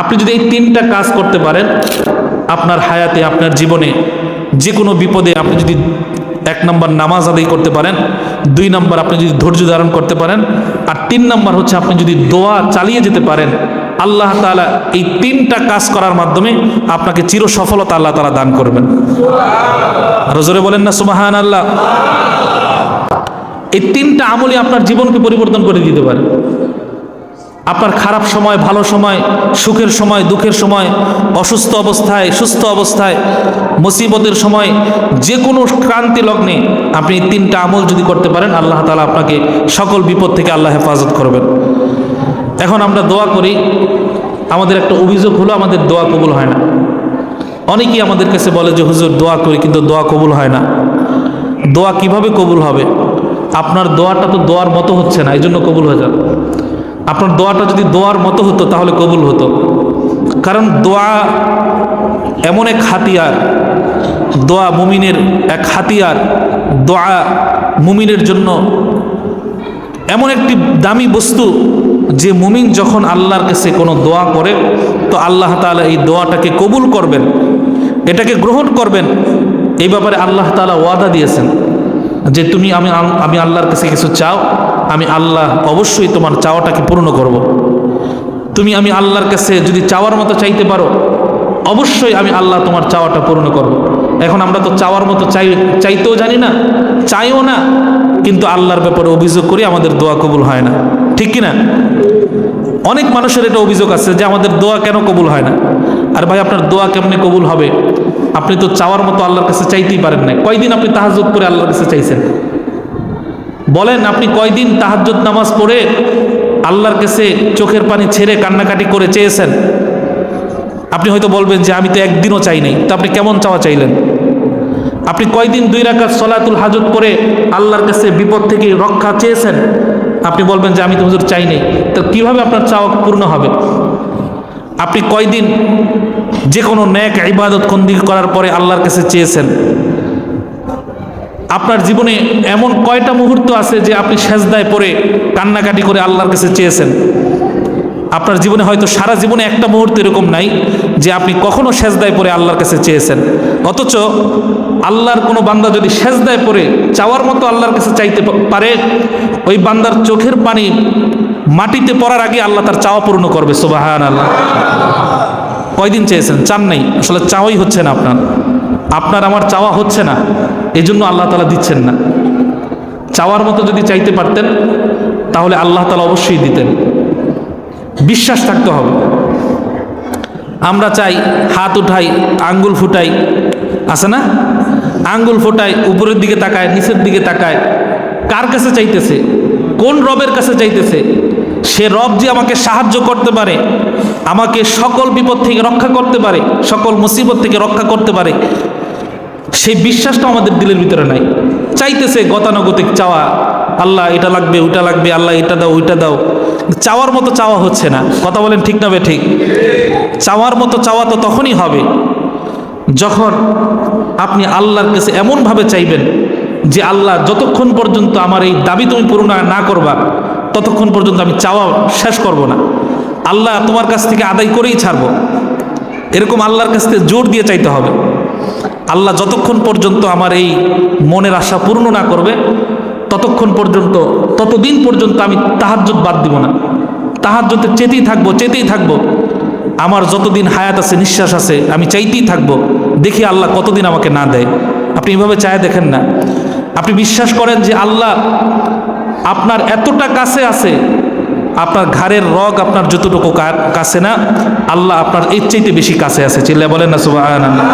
আপনি যদি এই তিনটা কাজ করতে পারেন আপনার হায়াতে, আপনার জীবনে যে কোনো বিপদে, আপনি যদি 1 নম্বর নামাজ আদায় করতে পারেন, 2 নম্বর আপনি যদি ধৈর্য ধারণ করতে পারেন, আর 3 নম্বর হচ্ছে আপনি যদি দোয়া চালিয়ে যেতে পারেন, আল্লাহ তাআলা এই 3টা কাজ করার মাধ্যমে আপনাকে চির সফলতা আল্লাহ তাআলা দান করবেন। আর জোরে বলেন না সুবহানাল্লাহ। এই 3টা আমলই আপনার জীবনকে পরিবর্তন করে দিতে পারে। আপনার খারাপ সময়, ভালো সময়, সুখের সময়, দুঃখের সময়, অসুস্থ অবস্থায়, সুস্থ অবস্থায়, মুসিবতের সময়, যে কোনো ক্রান্তি লগ্নে আপনি 3টা আমল যদি করতে পারেন, আল্লাহ তাআলা আপনাকে সকল বিপদ থেকে আল্লাহ হেফাজত করবেন। এখন আমরা দোয়া করি, আমাদের একটা অভিযোগ হলো আমাদের দোয়া কবুল হয় না। অনেকেই আমাদের কাছে বলে যে হুজুর দোয়া করি কিন্তু দোয়া কবুল হয় না। দোয়া কিভাবে কবুল হবে? আপনার দোয়াটা তো দোয়ার মতো হচ্ছে না, এই জন্য কবুল হয়ে যাবে। আপনার দোয়াটা যদি দোয়ার মতো হতো তাহলে কবুল হতো। কারণ দোয়া এমন এক হাতিয়ার, দোয়া মুমিনের এক হাতিয়ার, দোয়া মুমিনের জন্য এমন একটি দামি বস্তু যে মুমিন যখন আল্লাহর কাছে কোনো দোয়া করে তো আল্লাহ তাআলা এই দোয়াটাকে কবুল করবেন, এটাকে গ্রহণ করবেন। এই ব্যাপারে আল্লাহ তাআলা ওয়াদা দিয়েছেন যে তুমি আমি আল্লাহর কাছে কিছু চাও, আমি আল্লাহ অবশ্যই তোমার চাওয়াটাকে পূর্ণ করব। তুমি আমি আল্লাহর কাছে যদি চাওয়ার মতো চাইতে পারো, অবশ্যই আমি আল্লাহ তোমার চাওয়াটা পূর্ণ করব। এখন আমরা তো চাওয়ার মতো চাইতেও জানি না, চাইও না, কিন্তু আল্লাহর ব্যাপারে অভিযোগ করি আমাদের দোয়া কবুল হয় না, ঠিক কিনা? অনেক মানুষের এটা অভিযোগ আছে যে আমাদের দোয়া কেন কবুল হয় না। আর ভাই, আপনার দোয়া কেমনে কবুল হবে? আপনি তো চাওয়ার মতো আল্লাহর কাছে চাইতেই পারেন না। কয়দিন আপনি তাহাজ্জুদ করে আল্লাহর কাছে চাইছেন? বলেন, আপনি কয়দিন তাহাজ্জুদ নামাজ পড়ে আল্লাহর কাছে চোখের পানি ছেড়ে কান্নাকাটি করে চেয়েছেন? আপনি হয়তো বলবেন যে আমি তো একদিনও চাই নাই। তো আপনি কেমন চাওয়া চাইলেন? আপনি কয়দিন 2 রাকাত সলাতুল হাজত করে আল্লাহর কাছে বিপদ থেকে রক্ষা চেয়েছেন? আপনি বলবেন যে আমি তো হুজুর চাই নাই। তো কিভাবে আপনার চাওয়া পূর্ণ হবে? আপনি কয়দিন যে কোনো নেক ইবাদত বন্দেগী করার পরে আল্লাহর কাছে চেয়েছেন? আপনার জীবনে এমন কয়টা মুহূর্ত আছে যে আপনি সেজদায় পড়ে কান্নাকাটি করে আল্লাহর কাছে চেয়েছেন? আপনার জীবনে হয়তো সারা জীবনে একটা মুহূর্ত এরকম নাই যে আপনি কখনো সেজদায় পড়ে আল্লাহর কাছে চেয়েছেন। অথচ আল্লাহর কোনো বান্দা যদি সেজদায় পড়ে চাওয়ার মতো আল্লাহর কাছে চাইতে পারে, ওই বান্দার চোখের পানি মাটিতে পড়ার আগে আল্লাহ তার চাওয়া পূর্ণ করবে। সুবহানাল্লাহ। কয়দিন চেয়েছেন? চান নাই। আসলে চাওয়াই হচ্ছে না আপনার আমার চাওয়া হচ্ছে না, এজন্য আল্লাহ তাআলা দিচ্ছেন না। চাওয়ার মতো যদি চাইতে পারতেন তাহলে আল্লাহ তাআলা অবশ্যই দিতেন। বিশ্বাস থাকতে হবে। আমরা চাই, হাত উঠাই, আঙ্গুল ফুটাই, আছে না? আঙ্গুল ফুটাই, উপরের দিকে তাকায়, নিচের দিকে তাকায়। কার কাছে চাইতেছে? কোন রবের কাছে চাইতেছে? সে রব যে আমাকে সাহায্য করতে পারে, আমাকে সকল বিপদ থেকে রক্ষা করতে পারে, সকল মুসিবত থেকে রক্ষা করতে পারে, সেই বিশ্বাসটা আমাদের দিলের ভিতরে নাই। চাইতেছে গতানুগতিক চাওয়া, আল্লাহ এটা লাগবে, ওইটা লাগবে, আল্লাহ এটা দাও, ওইটা দাও। চাওয়ার মতো চাওয়া হচ্ছে না। কথা বলেন ঠিক না ঠিক? চাওয়ার মতো চাওয়া তো তখনই হবে যখন আপনি আল্লাহর কাছে এমনভাবে চাইবেন যে আল্লাহ, যতক্ষণ পর্যন্ত আমার এই দাবি তুমি পূরণ না করবা ততক্ষণ পর্যন্ত আমি চাওয়া শেষ করব না। আল্লাহ তোমার কাছ থেকে আদায় করেই ছাড়বো, এরকম আল্লাহর কাছ থেকে জোর দিয়ে চাইতে হবে। আল্লাহ যতক্ষণ পর্যন্ত আমার এই মনের আশা পূর্ণ না করবে ততক্ষণ পর্যন্ত, ততদিন পর্যন্ত আমি তাহাজ্জুদ বাদ দিব না। তাহাজ্জুদে চেতেই থাকবো। আমার যতদিন হায়াত আছে, নিঃশ্বাস আছে, আমি চাইতেই থাকবো। দেখি আল্লাহ কতদিন আমাকে না দেয়। আপনি এভাবে চায় দেখেন না। আপনি বিশ্বাস করেন যে আল্লাহ আপনার এতটা কাছে আছে, আপনার ঘাড়ের রগ আপনার যতটুকু কাছে না, আল্লাহ আপনার এর চাইতে বেশি কাছে আছে। চিল্লায়া বলেন না সুবহানাল্লাহ।